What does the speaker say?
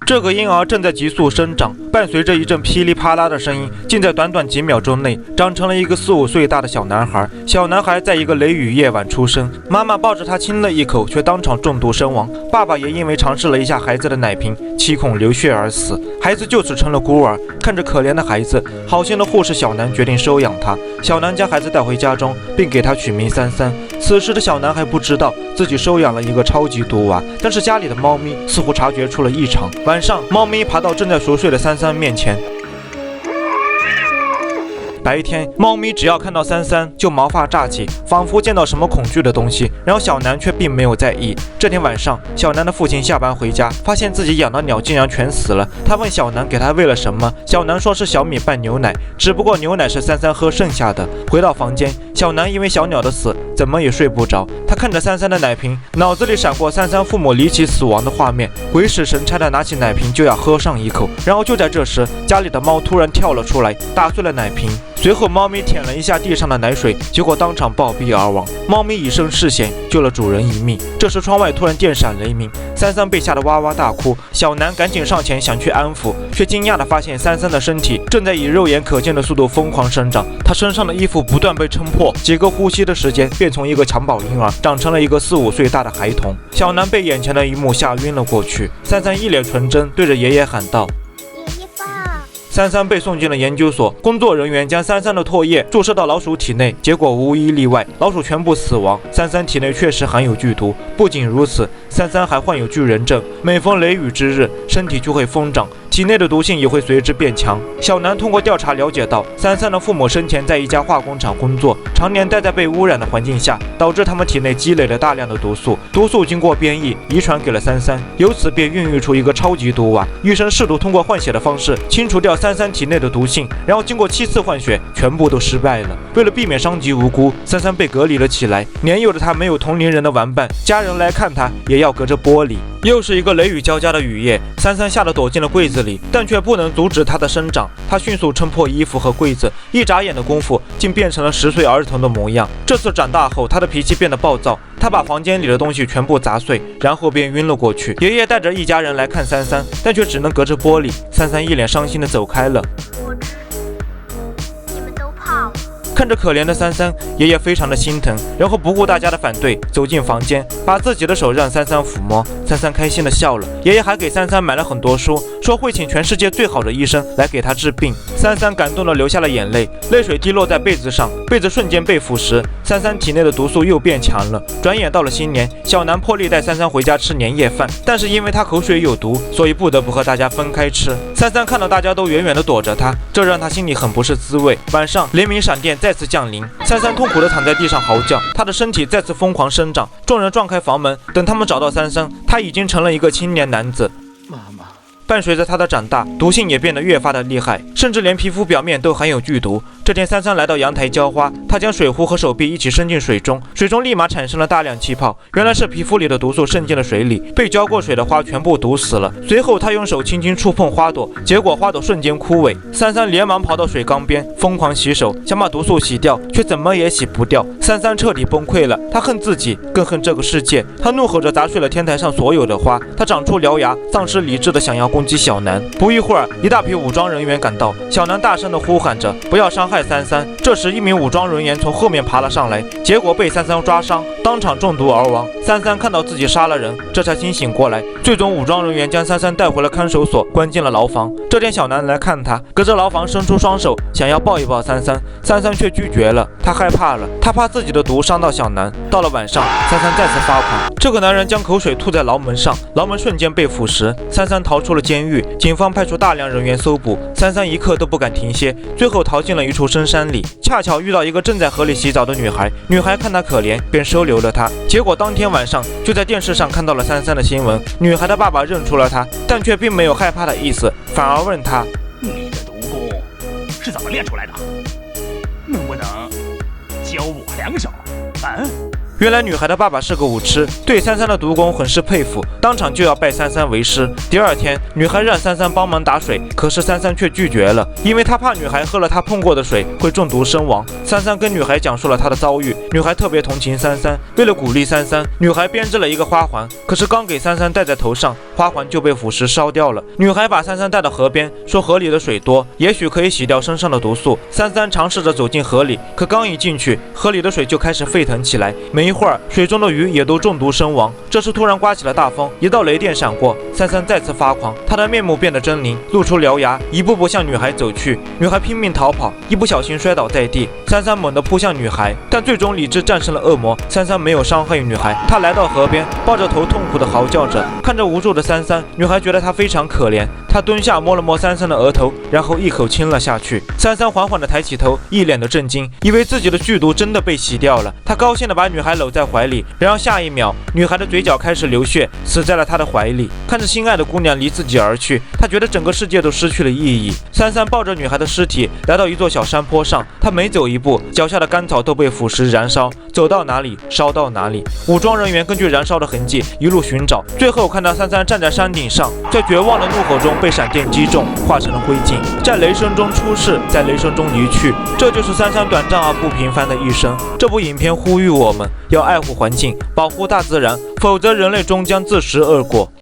这个婴儿正在急速生长，伴随着一阵噼里啪啦的声音，竟在短短几秒钟内长成了一个4、5岁大的小男孩。小男孩在一个雷雨夜晚出生，妈妈抱着他亲了一口，却当场中毒身亡。爸爸也因为尝试了一下孩子的奶瓶，七孔流血而死。孩子就此成了孤儿。看着可怜的孩子，好心的护士小南决定收养他。小南将孩子带回家中，并给他取名三三。此时的小南还不知道自己收养了一个超级毒娃，但是家里的猫咪似乎察觉出了异常。晚上，猫咪爬到正在熟睡的三三面前。白天，猫咪只要看到三三就毛发炸起，仿佛见到什么恐惧的东西。然后小南却并没有在意。这天晚上，小南的父亲下班回家，发现自己养的鸟竟然全死了。他问小南给他喂了什么，小南说是小米拌牛奶，只不过牛奶是三三喝剩下的。回到房间，小南因为小鸟的死怎么也睡不着。他看着三三的奶瓶，脑子里闪过三三父母离奇死亡的画面，鬼使神差的拿起奶瓶就要喝上一口。然后就在这时，家里的猫突然跳了出来，打碎了奶瓶。随后，猫咪舔了一下地上的奶水，结果当场暴毙而亡。猫咪以身试险，救了主人一命。这时，窗外突然电闪雷鸣，三三被吓得哇哇大哭。小南赶紧上前想去安抚，却惊讶地发现三三的身体正在以肉眼可见的速度疯狂生长，他身上的衣服不断被撑破，几个呼吸的时间，便从一个襁褓婴儿长成了一个4、5岁大的孩童。小南被眼前的一幕吓晕了过去。三三一脸纯真，对着爷爷喊道：三三被送进了研究所，工作人员将三三的唾液注射到老鼠体内，结果无一例外，老鼠全部死亡。三三体内确实含有剧毒，不仅如此，三三还患有巨人症，每逢雷雨之日，身体就会疯长，体内的毒性也会随之变强。小南通过调查了解到，三三的父母生前在一家化工厂工作，常年待在被污染的环境下，导致他们体内积累了大量的毒素，毒素经过变异遗传给了三三，由此便孕育出一个超级毒娃。医生试图通过换血的方式清除掉三三体内的毒性，然后经过7次换血，全部都失败了。为了避免伤及无辜，三三被隔离了起来。年幼的他没有同龄人的玩伴，家人来看他也要隔着玻璃。又是一个雷雨交加的雨夜，三三吓得躲进了柜子里，但却不能阻止他的生长。他迅速撑破衣服和柜子，一眨眼的功夫，竟变成了10岁儿童的模样。这次长大后，他的脾气变得暴躁，他把房间里的东西全部砸碎，然后便晕了过去。爷爷带着一家人来看三三，但却只能隔着玻璃。三三一脸伤心地走开了。看着可怜的三三，爷爷非常的心疼，然后不顾大家的反对，走进房间，把自己的手让三三抚摸。三三开心的笑了。爷爷还给三三买了很多书，说会请全世界最好的医生来给他治病。三三感动的流下了眼泪，泪水滴落在被子上，被子瞬间被腐蚀。三三体内的毒素又变强了。转眼到了新年，小南破例带三三回家吃年夜饭，但是因为他口水有毒，所以不得不和大家分开吃。三三看到大家都远远的躲着他，这让他心里很不是滋味。晚上，雷鸣闪电再次降临，三三痛苦地躺在地上嚎叫，他的身体再次疯狂生长。众人撞开房门，等他们找到三三，他已经成了一个青年男子。妈妈。伴随着他的长大，毒性也变得越发的厉害，甚至连皮肤表面都含有剧毒。这天，三三来到阳台浇花，他将水壶和手臂一起伸进水中，水中立马产生了大量气泡，原来是皮肤里的毒素渗进了水里，被浇过水的花全部毒死了。随后，他用手轻轻触碰花朵，结果花朵瞬间枯萎。三三连忙跑到水缸边，疯狂洗手，想把毒素洗掉，却怎么也洗不掉。三三彻底崩溃了，他恨自己，更恨这个世界。他怒吼着砸碎了天台上所有的花，他长出獠牙，丧失理智的想要攻击小南。不一会儿，一大批武装人员赶到，小南大声地呼喊着不要伤害三三。这时，一名武装人员从后面爬了上来，结果被三三抓伤，当场中毒而亡。三三看到自己杀了人，这才清醒过来。最终，武装人员将三三带回了看守所，关进了牢房。这天，小南来看他，隔着牢房伸出双手，想要抱一抱三三，三三却拒绝了。他害怕了，他怕自己的毒伤到小南。到了晚上，三三再次发狂，这个男人将口水吐在牢门上，牢门瞬间被腐蚀。三三逃出了监狱，警方派出大量人员搜捕，三三一刻都不敢停歇，最后逃进了一处深山里，恰巧遇到一个正在河里洗澡的女孩，女孩看他可怜，便收留了他。结果当天晚上就在电视上看到了三三的新闻，女孩的爸爸认出了他，但却并没有害怕的意思，反而问他：你的毒功是怎么练出来的？能不能教我2手？原来女孩的爸爸是个武痴，对珊珊的毒功很是佩服，当场就要拜珊珊为师。第二天，女孩让珊珊帮忙打水，可是珊珊却拒绝了，因为她怕女孩喝了她碰过的水会中毒身亡。珊珊跟女孩讲述了她的遭遇，女孩特别同情珊珊，为了鼓励珊珊，女孩编织了一个花环，可是刚给珊珊戴在头上，花环就被腐蚀烧掉了。女孩把珊珊带到河边，说河里的水多，也许可以洗掉身上的毒素。珊珊尝试着走进河里，可刚一进去，河里的水就开始沸腾起来，没一会儿，水中的鱼也都中毒身亡。这时突然刮起了大风，一道雷电闪过，珊珊再次发狂，她的面目变得狰狞，露出獠牙，一步步向女孩走去。女孩拼命逃跑，一不小心摔倒在地。珊珊猛地扑向女孩，但最终理智战胜了恶魔。珊珊没有伤害女孩，她来到河边，抱着头痛苦地嚎叫着，看着无助的珊珊，女孩觉得她非常可怜。她蹲下摸了摸珊珊的额头，然后一口亲了下去。珊珊缓缓地抬起头，一脸的震惊，以为自己的剧毒真的被洗掉了。她高兴地把女孩搂在怀里，然后下一秒，女孩的嘴角开始流血，死在了她的怀里。看着心爱的姑娘离自己而去，她觉得整个世界都失去了意义。珊珊抱着女孩的尸体来到一座小山坡上，她每走一步，脚下的干草都被腐蚀燃烧，走到哪里烧到哪里。武装人员根据燃烧的痕迹一路寻找，最后看到珊珊站在山顶上，在绝望的怒吼中被闪电击中，化成了灰烬，在雷声中出世，在雷声中离去。这就是珊珊短暂而不平凡的一生。这部影片呼吁我们要爱护环境，保护大自然，否则人类终将自食恶果。